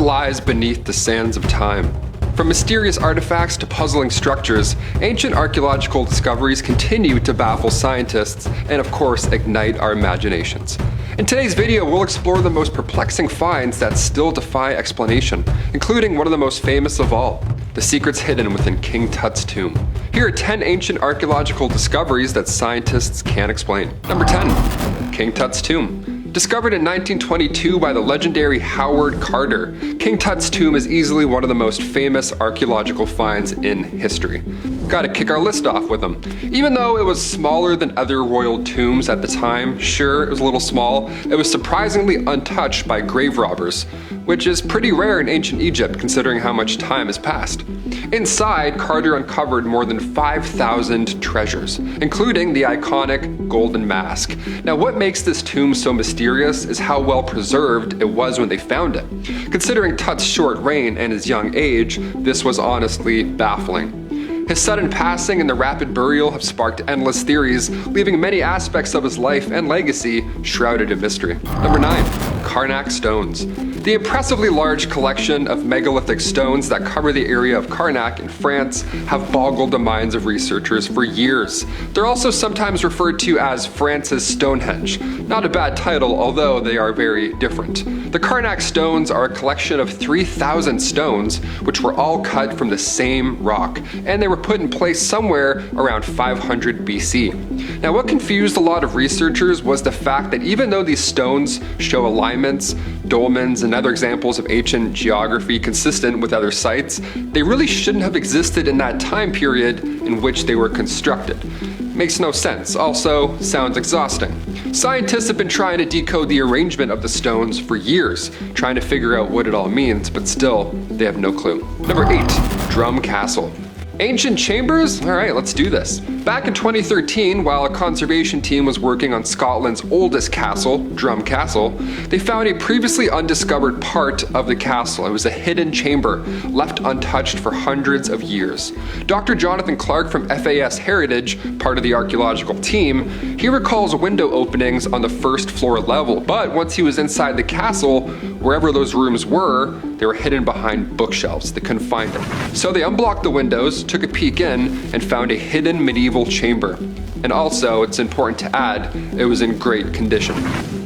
What lies beneath the sands of time? From mysterious artifacts to puzzling structures, ancient archaeological discoveries continue to baffle scientists and, of course, ignite our imaginations. In today's video, we'll explore the most perplexing finds that still defy explanation, including one of the most famous of all, the secrets hidden within King Tut's tomb. Here are 10 ancient archaeological discoveries that scientists can't explain. Number 10. King Tut's tomb. Discovered in 1922 by the legendary Howard Carter, King Tut's tomb is easily one of the most famous archaeological finds in history. Gotta kick our list off with them. Even though it was smaller than other royal tombs at the time, sure, it was a little small, it was surprisingly untouched by grave robbers, which is pretty rare in ancient Egypt considering how much time has passed. Inside, Carter uncovered more than 5,000 treasures, including the iconic golden mask. Now, what makes this tomb so mysterious is how well preserved it was when they found it. Considering Tut's short reign and his young age, this was honestly baffling. His sudden passing and the rapid burial have sparked endless theories, leaving many aspects of his life and legacy shrouded in mystery. Number 9. Karnak stones. The impressively large collection of megalithic stones that cover the area of Karnak in France have boggled the minds of researchers for years. They're also sometimes referred to as France's Stonehenge. Not a bad title, although they are very different. The Karnak stones are a collection of 3,000 stones, which were all cut from the same rock, and they were put in place somewhere around 500 BC. Now, what confused a lot of researchers was the fact that even though these stones show alignments, dolmens, and other examples of ancient geography consistent with other sites, they really shouldn't have existed in that time period in which they were constructed. Makes no sense. Also, sounds exhausting. Scientists have been trying to decode the arrangement of the stones for years, trying to figure out what it all means, but still, they have no clue. Number 8. Drum Castle. Ancient chambers? Alright, let's do this. Back in 2013, while a conservation team was working on Scotland's oldest castle, Drum Castle, they found a previously undiscovered part of the castle. It was a hidden chamber, left untouched for hundreds of years. Dr. Jonathan Clark from FAS Heritage, part of the archaeological team, he recalls window openings on the first floor level, but once he was inside the castle, wherever those rooms were, they were hidden behind bookshelves. They couldn't find them. So they unblocked the windows, took a peek in, and found a hidden medieval chamber. And also, it's important to add, it was in great condition.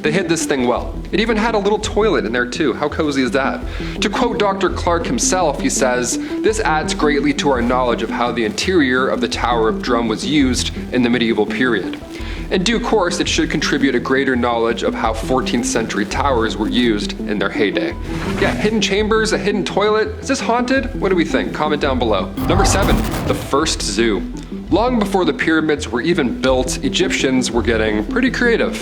They hid this thing well. It even had a little toilet in there too. How cozy is that? To quote Dr. Clark himself, he says, "This adds greatly to our knowledge of how the interior of the Tower of Drum was used in the medieval period. In due course, it should contribute a greater knowledge of how 14th century towers were used in their heyday." Yeah, hidden chambers, a hidden toilet. Is this haunted? What do we think? Comment down below. Number 7, the first zoo. Long before the pyramids were even built, Egyptians were getting pretty creative,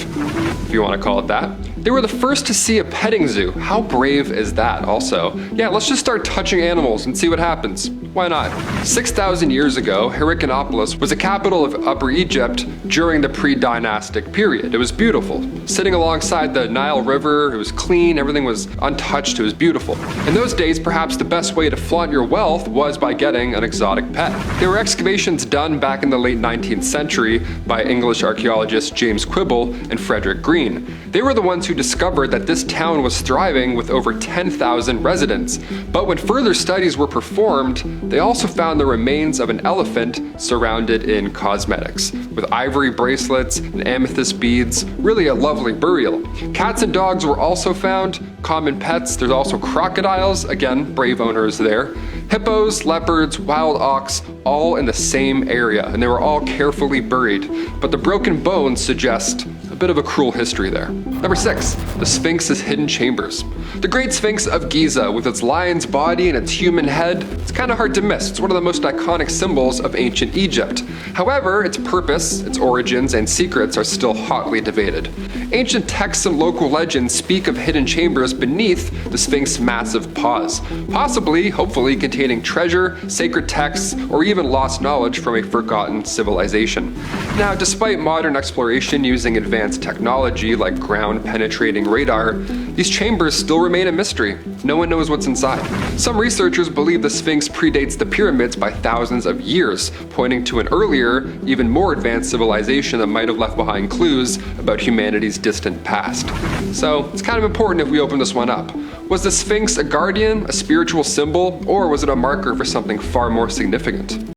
if you want to call it that. They were the first to see a petting zoo. How brave is that also? Yeah, let's just start touching animals and see what happens. Why not? 6,000 years ago, Heracleopolis was the capital of Upper Egypt during the pre-dynastic period. It was beautiful. Sitting alongside the Nile River, it was clean, everything was untouched, it was beautiful. In those days, perhaps the best way to flaunt your wealth was by getting an exotic pet. There were excavations done back in the late 19th century by English archaeologists James Quibble and Frederick Green. They were the ones who discovered that this town was thriving with over 10,000 residents. But when further studies were performed, they also found the remains of an elephant surrounded in cosmetics, with ivory bracelets and amethyst beads. Really a lovely burial. Cats and dogs were also found, common pets. There's also crocodiles, again, brave owners there. Hippos, leopards, wild ox, all in the same area, and they were all carefully buried. But the broken bones suggest a bit of a cruel history there. Number 6, the Sphinx's hidden chambers. The Great Sphinx of Giza, with its lion's body and its human head, it's kind of hard to miss. It's one of the most iconic symbols of ancient Egypt. However, its purpose, its origins, and secrets are still hotly debated. Ancient texts and local legends speak of hidden chambers beneath the Sphinx's massive paws, possibly, hopefully, containing treasure, sacred texts, or even lost knowledge from a forgotten civilization. Now, despite modern exploration using advanced advanced technology like ground-penetrating radar, these chambers still remain a mystery. No one knows what's inside. Some researchers believe the Sphinx predates the pyramids by thousands of years, pointing to an earlier, even more advanced civilization that might have left behind clues about humanity's distant past. So it's kind of important if we open this one up. Was the Sphinx a guardian, a spiritual symbol, or was it a marker for something far more significant?